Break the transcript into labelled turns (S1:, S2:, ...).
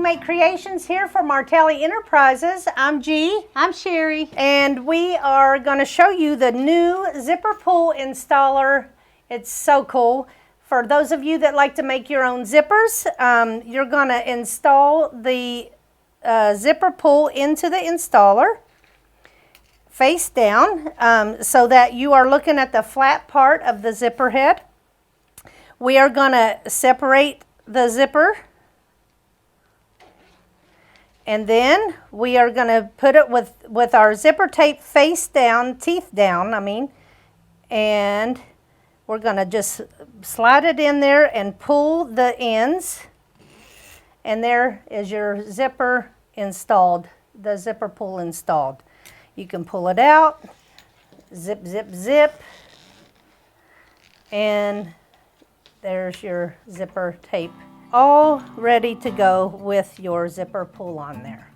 S1: Make Creations here for Martelli Enterprises. I'm G.
S2: I'm Sherry.
S1: And we are going to show you the new Zipper Pull Installer. It's so cool. For those of you that like to make your own zippers, you're going to install the zipper pull into the installer face down so that you are looking at the flat part of the zipper head. We are going to separate the zipper, and then we are going to put it with our zipper tape face down, teeth down, and we're going to just slide it in there and pull the ends, and there is your zipper installed, the zipper pull installed. You can pull it out, zip, zip, zip, and there's your zipper tape all ready to go with your zipper pull on there.